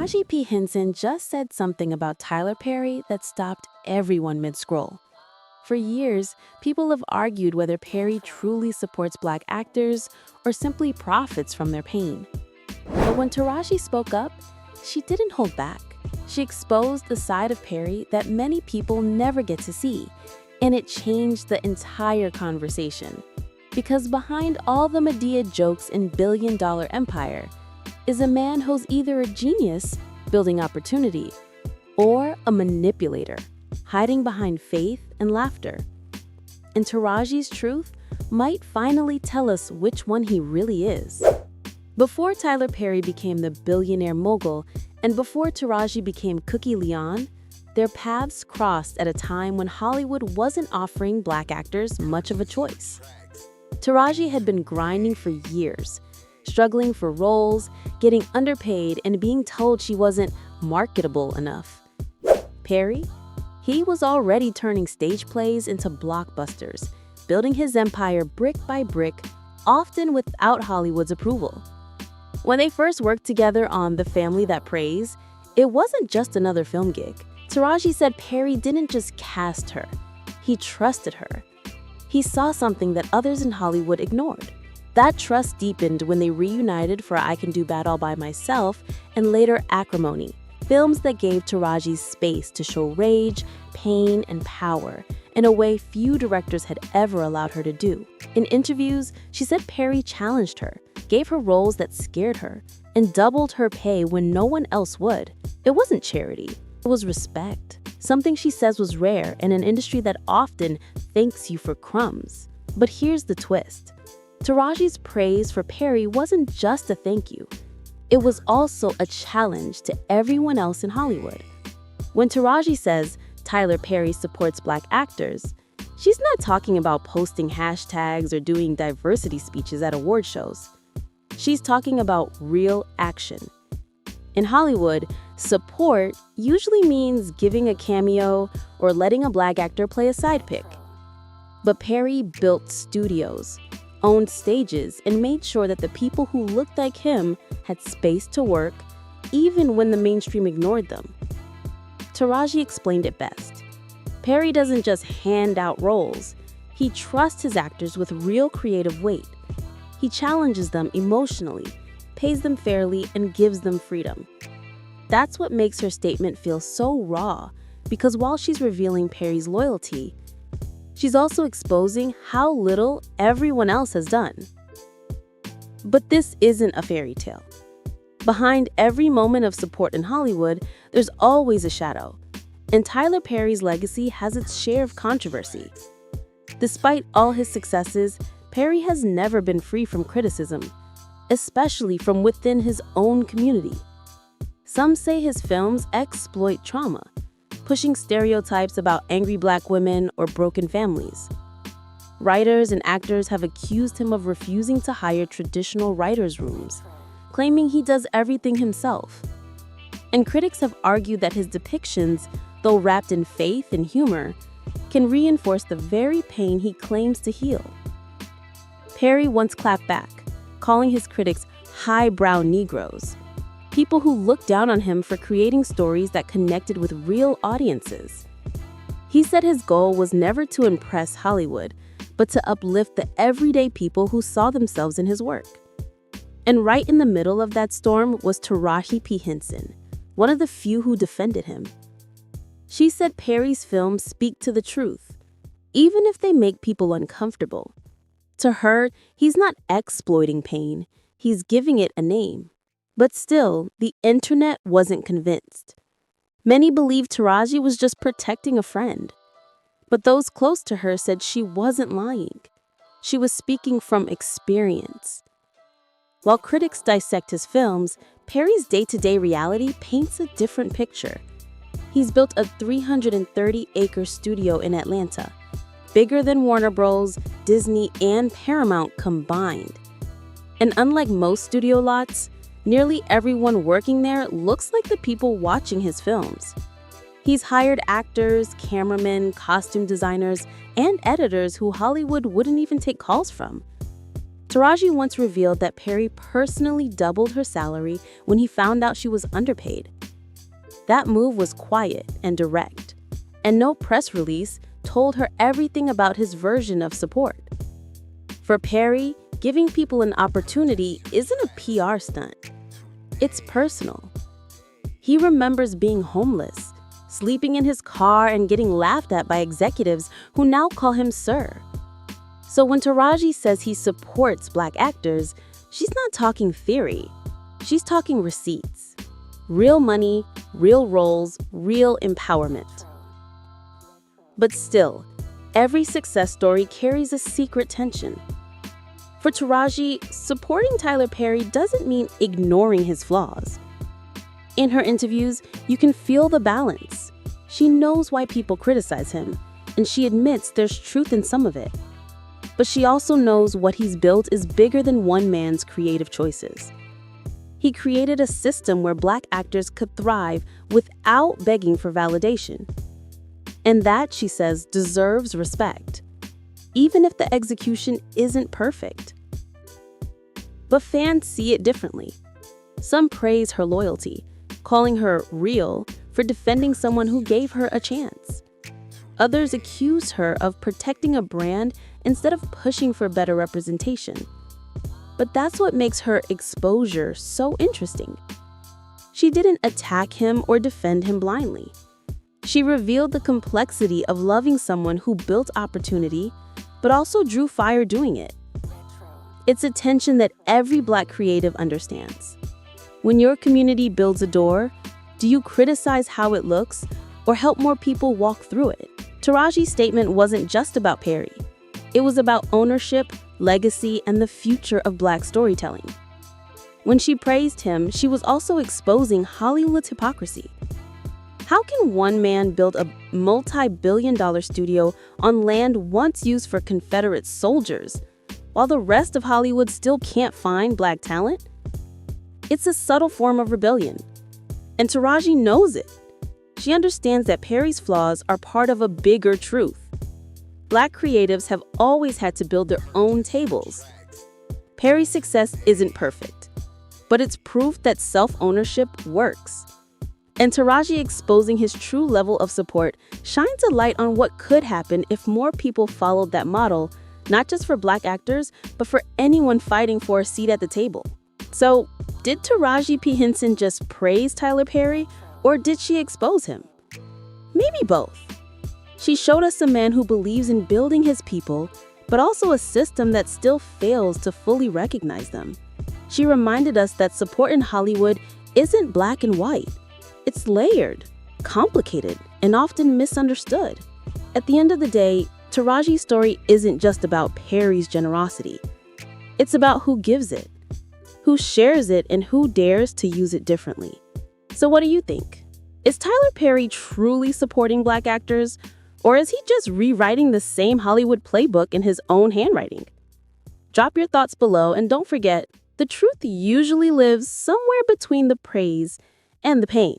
Taraji P. Henson just said something about Tyler Perry that stopped everyone mid-scroll. For years, people have argued whether Perry truly supports Black actors or simply profits from their pain. But when Taraji spoke up, she didn't hold back. She exposed the side of Perry that many people never get to see, and it changed the entire conversation. Because behind all the Madea jokes in billion-dollar empire is a man who's either a genius, building opportunity, or a manipulator, hiding behind faith and laughter. And Taraji's truth might finally tell us which one he really is. Before Tyler Perry became the billionaire mogul, and before Taraji became Cookie Leon, their paths crossed at a time when Hollywood wasn't offering Black actors much of a choice. Taraji had been grinding for years, struggling for roles, getting underpaid, and being told she wasn't marketable enough. Perry? He was already turning stage plays into blockbusters, building his empire brick by brick, often without Hollywood's approval. When they first worked together on The Family That Prays, it wasn't just another film gig. Taraji said Perry didn't just cast her, he trusted her. He saw something that others in Hollywood ignored. That trust deepened when they reunited for I Can Do Bad All By Myself and later Acrimony, films that gave Taraji space to show rage, pain, and power in a way few directors had ever allowed her to do. In interviews, she said Perry challenged her, gave her roles that scared her, and doubled her pay when no one else would. It wasn't charity, it was respect. Something she says was rare in an industry that often thanks you for crumbs. But here's the twist. Taraji's praise for Perry wasn't just a thank you. It was also a challenge to everyone else in Hollywood. When Taraji says Tyler Perry supports Black actors, she's not talking about posting hashtags or doing diversity speeches at award shows. She's talking about real action. In Hollywood, support usually means giving a cameo or letting a Black actor play a sidekick. But Perry built studios, owned stages, and made sure that the people who looked like him had space to work, even when the mainstream ignored them. Taraji explained it best. Perry doesn't just hand out roles. He trusts his actors with real creative weight. He challenges them emotionally, pays them fairly, and gives them freedom. That's what makes her statement feel so raw, because while she's revealing Perry's loyalty, she's also exposing how little everyone else has done. But this isn't a fairy tale. Behind every moment of support in Hollywood, there's always a shadow. And Tyler Perry's legacy has its share of controversy. Despite all his successes, Perry has never been free from criticism, especially from within his own community. Some say his films exploit trauma, pushing stereotypes about angry Black women or broken families. Writers and actors have accused him of refusing to hire traditional writers' rooms, claiming he does everything himself. And critics have argued that his depictions, though wrapped in faith and humor, can reinforce the very pain he claims to heal. Perry once clapped back, calling his critics highbrow Negroes, people who looked down on him for creating stories that connected with real audiences. He said his goal was never to impress Hollywood, but to uplift the everyday people who saw themselves in his work. And right in the middle of that storm was Taraji P. Henson, one of the few who defended him. She said Perry's films speak to the truth, even if they make people uncomfortable. To her, he's not exploiting pain, he's giving it a name. But still, the internet wasn't convinced. Many believed Taraji was just protecting a friend. But those close to her said she wasn't lying. She was speaking from experience. While critics dissect his films, Perry's day-to-day reality paints a different picture. He's built a 330-acre studio in Atlanta, bigger than Warner Bros., Disney, and Paramount combined. And unlike most studio lots, nearly everyone working there looks like the people watching his films. He's hired actors, cameramen, costume designers, and editors who Hollywood wouldn't even take calls from. Taraji once revealed that Perry personally doubled her salary when he found out she was underpaid. That move was quiet and direct, and no press release told her everything about his version of support. For Perry, giving people an opportunity isn't a PR stunt. It's personal. He remembers being homeless, sleeping in his car, and getting laughed at by executives who now call him sir. So when Taraji says he supports Black actors, she's not talking theory. She's talking receipts. Real money, real roles, real empowerment. But still, every success story carries a secret tension. For Taraji, supporting Tyler Perry doesn't mean ignoring his flaws. In her interviews, you can feel the balance. She knows why people criticize him, and she admits there's truth in some of it. But she also knows what he's built is bigger than one man's creative choices. He created a system where Black actors could thrive without begging for validation. And that, she says, deserves respect, even if the execution isn't perfect. But fans see it differently. Some praise her loyalty, calling her real for defending someone who gave her a chance. Others accuse her of protecting a brand instead of pushing for better representation. But that's what makes her exposure so interesting. She didn't attack him or defend him blindly. She revealed the complexity of loving someone who built opportunity, but also drew fire doing it. It's a tension that every Black creative understands. When your community builds a door, do you criticize how it looks or help more people walk through it? Taraji's statement wasn't just about Perry. It was about ownership, legacy, and the future of Black storytelling. When she praised him, she was also exposing Hollywood's hypocrisy. How can one man build a multi-billion-dollar studio on land once used for Confederate soldiers, while the rest of Hollywood still can't find Black talent? It's a subtle form of rebellion, and Taraji knows it. She understands that Perry's flaws are part of a bigger truth. Black creatives have always had to build their own tables. Perry's success isn't perfect, but it's proof that self-ownership works. And Taraji exposing his true level of support shines a light on what could happen if more people followed that model, not just for Black actors, but for anyone fighting for a seat at the table. So, did Taraji P. Henson just praise Tyler Perry, or did she expose him? Maybe both. She showed us a man who believes in building his people, but also a system that still fails to fully recognize them. She reminded us that support in Hollywood isn't black and white. It's layered, complicated, and often misunderstood. At the end of the day, Taraji's story isn't just about Perry's generosity. It's about who gives it, who shares it, and who dares to use it differently. So what do you think? Is Tyler Perry truly supporting Black actors, or is he just rewriting the same Hollywood playbook in his own handwriting? Drop your thoughts below, and don't forget, the truth usually lives somewhere between the praise and the pain.